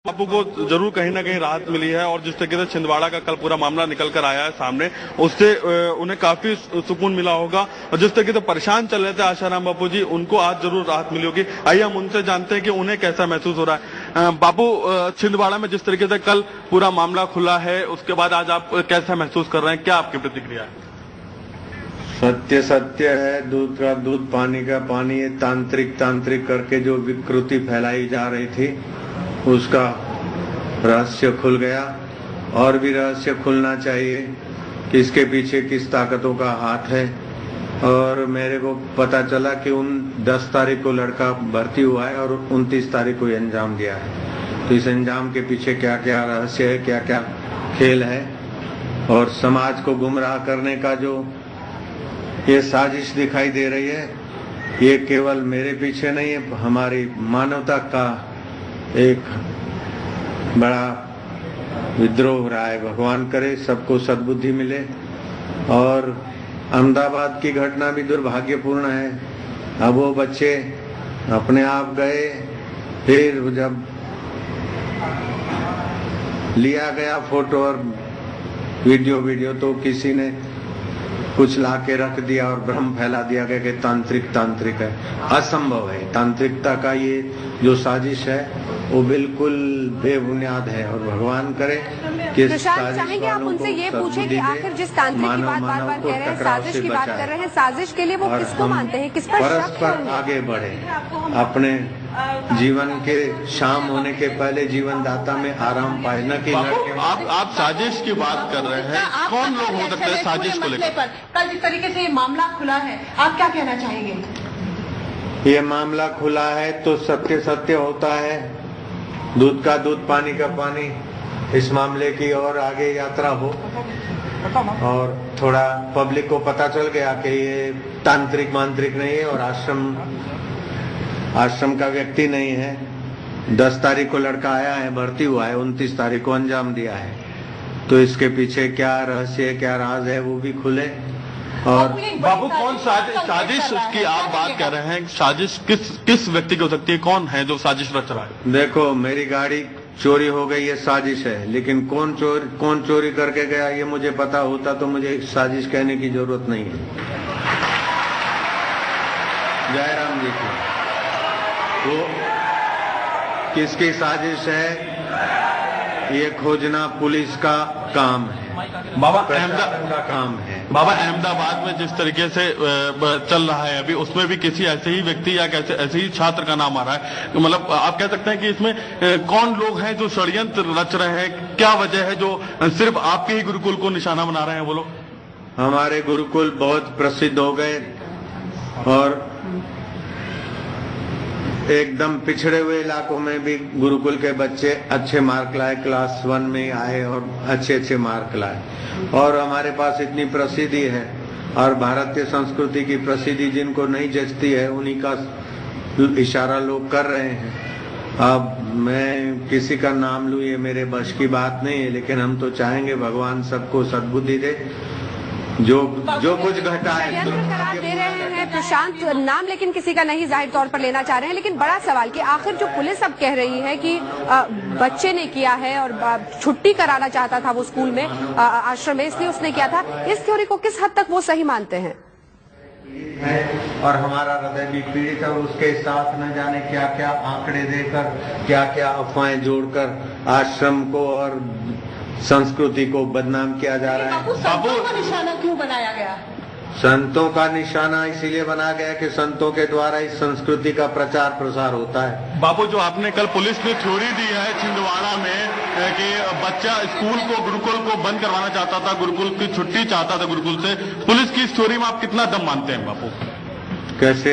बापू को जरूर कहीं ना कहीं राहत मिली है और जिस तरीके से छिंदवाड़ा का कल पूरा मामला निकल कर आया है सामने, उससे उन्हें काफी सुकून मिला होगा। और जिस तरीके से परेशान चल रहे थे आशाराम बापू जी, उनको आज जरूर राहत मिली होगी। आइए हम उनसे जानते हैं कि उन्हें कैसा महसूस हो रहा है। बापू, छिंदवाड़ा में जिस तरीके से कल पूरा मामला खुला है, उसके बाद आज आप कैसा महसूस कर रहे हैं, क्या आपकी प्रतिक्रिया है? सत्य सत्य है, दूध का दूध, पानी का पानी। ये तांत्रिक करके जो विकृति फैलाई जा रही थी, उसका रहस्य खुल गया। और भी रहस्य खुलना चाहिए कि इसके पीछे किस ताकतों का हाथ है। और मेरे को पता चला कि 10 तारीख को लड़का भर्ती हुआ है और 29 तारीख को अंजाम दिया है। तो इस अंजाम के पीछे क्या क्या रहस्य है, क्या क्या खेल है, और समाज को गुमराह करने का जो ये साजिश दिखाई दे रही है, ये केवल मेरे पीछे नहीं है, हमारी मानवता का एक बड़ा विद्रोह हो रहा है। भगवान करे सबको सद्बुद्धि मिले। और अहमदाबाद की घटना भी दुर्भाग्यपूर्ण है। अब वो बच्चे अपने आप गए, फिर जब लिया गया फोटो और वीडियो तो किसी ने कुछ ला के रख दिया और भ्रम फैला दिया गया कि तांत्रिक है। असंभव है। तांत्रिकता का ये जो साजिश है वो बिल्कुल बेबुनियाद है। और भगवान करे कि चाहेंगे आप उनसे ये पूछें कि आखिर जिस तांत्रिक की बात बार बार कह रहे हैं, साजिश की बात कर रहे हैं, साजिश के लिए वो किसको मानते हैं, किस पर परस्पर आगे बढ़े, अपने जीवन के शाम होने के पहले जीवन दाता में आराम पाए, न कि आप साजिश की बात कर रहे हैं। कौन लोग हो सकते हैं साजिश को लेकर? कल जिस तरीके से ये मामला खुला है, आप क्या कहना चाहेंगे? ये मामला खुला है तो सत्य सत्य होता है, दूध का दूध, पानी का पानी। इस मामले की और आगे यात्रा हो और थोड़ा पब्लिक को पता चल गया कि ये तांत्रिक मांत्रिक नहीं है और आश्रम का व्यक्ति नहीं है। 10 तारीख को लड़का आया है, भर्ती हुआ है, 29 तारीख को अंजाम दिया है। तो इसके पीछे क्या रहस्य, क्या राज है, वो भी खुले। और बाबू, कौन साजिश की आप बात कर रहे हैं? साजिश किस व्यक्ति की हो सकती है? कौन है जो साजिश रच रहा है? देखो, मेरी गाड़ी चोरी हो गई, ये साजिश है। लेकिन कौन चोरी करके गया, ये मुझे पता होता तो मुझे साजिश कहने की जरूरत नहीं है। जयराम जी की वो किसकी साजिश है, ये खोजना पुलिस का काम है, बाबा अहमदाबाद का काम है। बाबा, अहमदाबाद में जिस तरीके से चल रहा है अभी, उसमें भी किसी ऐसे ही व्यक्ति या ऐसे ही छात्र का नाम आ रहा है। तो मतलब आप कह सकते हैं कि इसमें कौन लोग हैं जो षड्यंत्र रच रहे हैं? क्या वजह है जो सिर्फ आपके ही गुरुकुल को निशाना बना रहे हैं वो लोग? हमारे गुरुकुल बहुत प्रसिद्ध हो गए और एकदम पिछड़े हुए इलाकों में भी गुरुकुल के बच्चे अच्छे मार्क लाए, क्लास 1 में आए और अच्छे मार्क लाए। और हमारे पास इतनी प्रसिद्धि है और भारतीय संस्कृति की प्रसिद्धि जिनको नहीं जचती है, उन्हीं का इशारा लोग कर रहे हैं। अब मैं किसी का नाम लूं, ये मेरे बश की बात नहीं है, लेकिन हम तो चाहेंगे भगवान सबको सद्बुद्धि दे। जो कुछ घटा है करार दे रहे हैं प्रशांत, नाम लेकिन किसी का नहीं जाहिर तौर पर लेना चाह रहे हैं। लेकिन बड़ा सवाल कि आखिर जो पुलिस अब कह रही है कि बच्चे ने किया है और छुट्टी कराना चाहता था वो स्कूल में, आश्रम में, इसलिए उसने किया था, इस थ्योरी को किस हद तक वो सही मानते हैं? और हमारा हृदय भी पीड़ित है। उसके साथ न जाने क्या क्या आंकड़े देकर, क्या क्या अफवाहें जोड़कर आश्रम को और संस्कृति को बदनाम किया जा रहा है। संतों का निशाना क्यों बनाया गया? संतों का निशाना इसीलिए बनाया गया कि संतों के द्वारा इस संस्कृति का प्रचार प्रसार होता है। बाबू, जो आपने कल पुलिस ने थ्योरी दी है छिंदवाड़ा में कि बच्चा स्कूल को, गुरुकुल को बंद करवाना चाहता था, गुरुकुल की छुट्टी चाहता था गुरुकुल से, पुलिस की इस थ्योरी में आप कितना दम मानते हैं बापू? कैसे?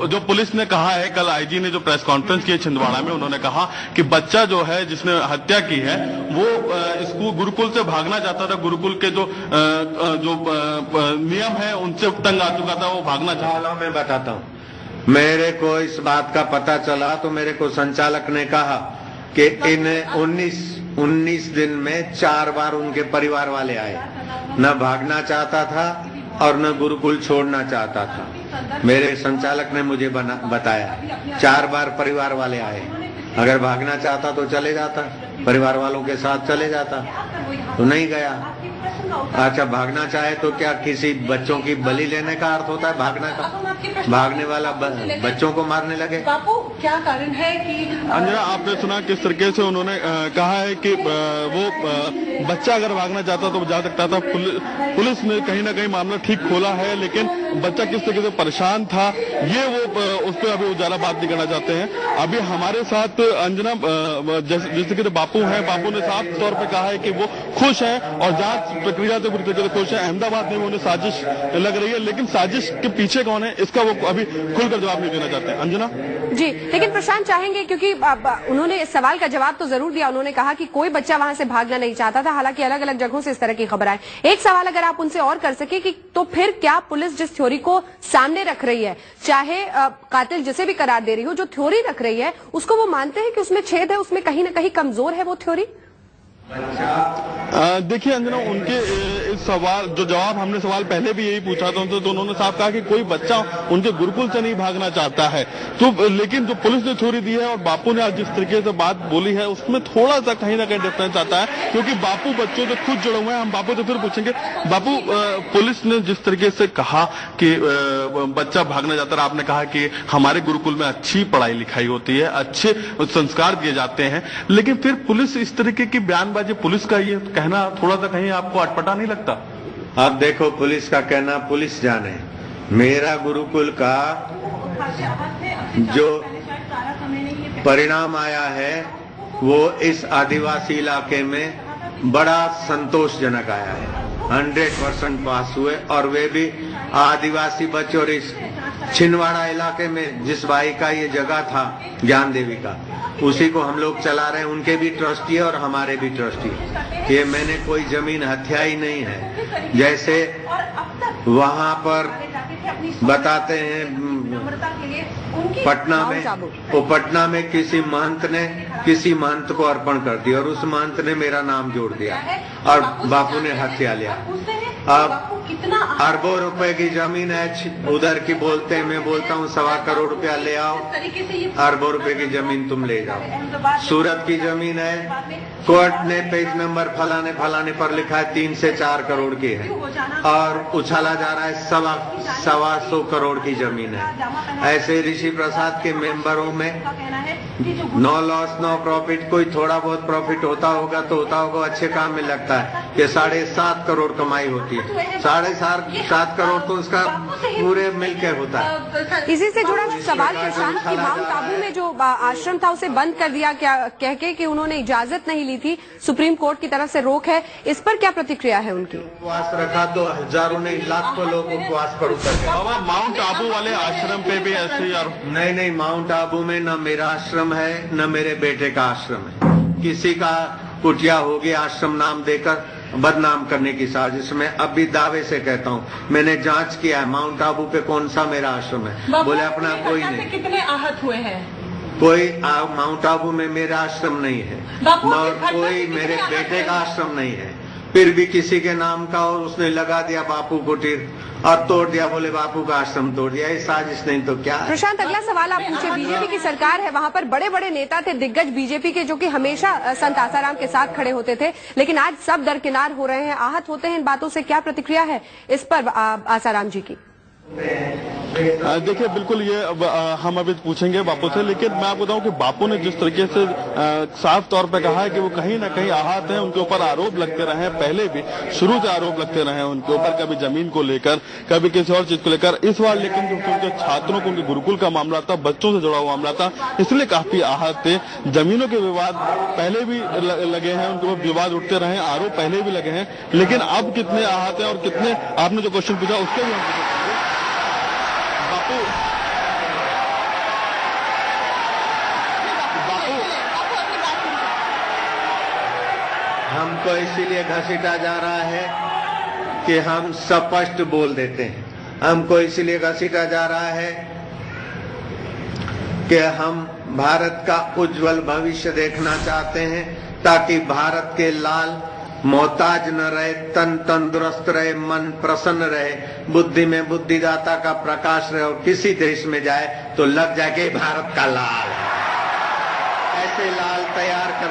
जो पुलिस ने कहा है, कल आईजी ने जो प्रेस कॉन्फ्रेंस की है छिंदवाड़ा में, उन्होंने कहा कि बच्चा जो है जिसने हत्या की है वो स्कूल गुरुकुल से भागना चाहता था, गुरुकुल के जो नियम है उनसे तंग आ चुका था, वो भागना चाहता था। मैं बताता हूँ, मेरे को इस बात का पता चला तो मेरे को संचालक ने कहा कि इन 19 दिन में 4 बार उनके परिवार वाले आए। न भागना चाहता था और न गुरुकुल छोड़ना चाहता था। मेरे संचालक ने मुझे बताया 4 बार परिवार वाले आए। अगर भागना चाहता तो चले जाता, परिवार वालों के साथ चले जाता, तो नहीं गया। अच्छा, भागना चाहे तो क्या किसी बच्चों की बलि लेने का अर्थ होता है भागना का? भागने वाला बच्चों को मारने लगे। बापू, क्या कारण है कि अंजना, आपने सुना किस तरीके से उन्होंने कहा है कि वो बच्चा अगर भागना चाहता तो जा सकता था। पुलिस ने कहीं ना कहीं मामला ठीक खोला है, लेकिन बच्चा किस तरीके से परेशान था ये वो उस पर अभी उजाला बात नहीं करना चाहते हैं। अभी हमारे साथ अंजना जैसे कि बापू हैं, बापू ने साफ तौर पर कहा है कि वो खुश हैं और जांच प्रक्रिया से पूरी तरीके से खुश है। अहमदाबाद में उन्हें साजिश लग रही है, लेकिन साजिश के पीछे कौन है इसका वो अभी खुलकर जवाब नहीं देना चाहते हैं। अंजना जी, लेकिन प्रशांत चाहेंगे, क्योंकि उन्होंने इस सवाल का जवाब तो जरूर दिया। उन्होंने कहा कि कोई बच्चा वहां से भागना नहीं चाहता था, हालांकि अलग अलग जगहों से इस तरह की खबर आए। एक सवाल अगर आप उनसे और कर सके कि तो फिर क्या पुलिस जिस थ्योरी को सामने रख रही है, चाहे कातिल जिसे भी करार दे रही हो, जो थ्योरी रख रही है उसको वो मानते हैं कि उसमें छेद है, उसमें कहीं ना कहीं कमजोर है वो थ्योरी? देखिए अंजना, उनके इस सवाल जो जवाब हमने सवाल पहले भी यही पूछा था उनसे, तो उन्होंने साफ कहा कि कोई बच्चा उनके गुरुकुल से नहीं भागना चाहता है। तो लेकिन जो पुलिस ने थ्योरी दी है और बापू ने आज जिस तरीके से बात बोली है उसमें थोड़ा सा कहीं ना कहीं डिफरेंस आता है, क्योंकि बापू बच्चों से खुद जुड़े हुए हैं। हम बापू से फिर पूछेंगे, बापू पुलिस ने जिस तरीके से कहा कि बच्चा भागना चाहता है, आपने कहा कि हमारे गुरुकुल में अच्छी पढ़ाई लिखाई होती है, अच्छे संस्कार दिए जाते हैं, लेकिन फिर पुलिस इस तरीके की बयानबाजी, पुलिस का ये कहना थोड़ा सा कहीं आपको अटपटा नहीं लगता? आप देखो, पुलिस का कहना पुलिस जाने, मेरा गुरुकुल का जो परिणाम आया है वो इस आदिवासी इलाके में बड़ा संतोषजनक आया है। 100% पास हुए, और वे भी आदिवासी बच्चे। और इस छिंदवाड़ा इलाके में जिस भाई का ये जगह था ज्ञान देवी का, उसी को हम लोग चला रहे हैं। उनके भी ट्रस्टी है और हमारे भी ट्रस्टी है। ये मैंने कोई जमीन हत्या ही नहीं है। जैसे वहां पर बताते हैं पटना में, वो पटना में किसी महंत को अर्पण कर दिया और उस महंत ने मेरा नाम जोड़ दिया और बापू ने हत्या लिया। अब अरबों रुपए की जमीन है, उधर की बोलते हैं, मैं बोलता हूँ 1.25 करोड़ रुपया ले आओ, अरबों रुपए की जमीन तुम ले जाओ। सूरत की जमीन है, कोर्ट ने पेज नंबर फलाने फलाने पर लिखा है 3 से 4 करोड़ की है, और उछाला जा रहा है 125 करोड़ की जमीन है। ऐसे ऋषि प्रसाद के मेंबरों में नो लॉस नो प्रॉफिट, कोई थोड़ा बहुत प्रॉफिट होता होगा तो होता होगा, अच्छे काम में लगता है कि 7.5 करोड़ कमाई होती है। 7.5 करोड़ तो उसका पूरे मिलकर होता है। इसी से जुड़ा सवाल प्रशांत की माउंट आबू में जो आश्रम था उसे बंद कर दिया क्या कह के कि उन्होंने इजाजत नहीं ली थी, सुप्रीम कोर्ट की तरफ से रोक है, इस पर क्या प्रतिक्रिया है उनकी? उपवास रखा तो हजारों नहीं लाखों लोग उपवास पर उतर गए। माउंट आबू वाले आश्रम पे भी ऐसे ही? नहीं, माउंट आबू में न मेरा आश्रम है न मेरे बेटे का आश्रम है। किसी का कुटिया होगी आश्रम नाम देकर बदनाम करने की साजिश में। अब भी दावे से कहता हूँ, मैंने जांच किया है माउंट आबू पे कौन सा मेरा आश्रम है। बोले अपना कोई नहीं। कितने आहत हुए हैं? कोई माउंट आबू में मेरा आश्रम नहीं है और कोई मेरे बेटे का आश्रम नहीं है। फिर भी किसी के नाम का और उसने लगा दिया बापू कुटीर और तोड़ दिया, बोले बापू का आश्रम तोड़ दिया। ये साजिश नहीं तो क्या है? प्रशांत, अगला सवाल आप पूछे, बीजेपी की सरकार है, वहां पर बड़े बड़े नेता थे दिग्गज बीजेपी के जो कि हमेशा संत आसाराम के साथ खड़े होते थे, लेकिन आज सब दरकिनार हो रहे हैं, आहत होते हैं। इन बातों से क्या प्रतिक्रिया है इस पर आसाराम जी की? देखिए बिल्कुल ये हम अभी पूछेंगे बापू से, लेकिन मैं आपको बताऊं कि बापू ने जिस तरीके से साफ तौर पे कहा है कि वो कहीं ना कहीं आहत हैं, उनके ऊपर आरोप लगते रहे हैं, पहले भी शुरू से आरोप लगते रहे हैं उनके ऊपर, कभी जमीन को लेकर कभी किसी और चीज को लेकर। इस बार लेकिन क्योंकि उनके छात्रों को उनके गुरुकुल का मामला था, बच्चों से जुड़ा हुआ मामला था, इसलिए काफी आहत थे। जमीनों के विवाद पहले भी लगे हैं, उनके ऊपर विवाद उठते रहे, आरोप पहले भी लगे हैं, लेकिन अब कितने आहत हैं और कितने, आपने जो क्वेश्चन पूछा उसके भी हम हमको इसीलिए घसीटा जा रहा है कि हम स्पष्ट बोल देते हैं। हमको इसीलिए घसीटा जा रहा है कि हम भारत का उज्जवल भविष्य देखना चाहते हैं, ताकि भारत के लाल मोहताज न रहे, तन तंदुरुस्त रहे, मन प्रसन्न रहे, बुद्धि में बुद्धिदाता का प्रकाश रहे, और किसी देश में जाए तो लग जाए कि भारत का लाल है। ऐसे से लाल तैयार कर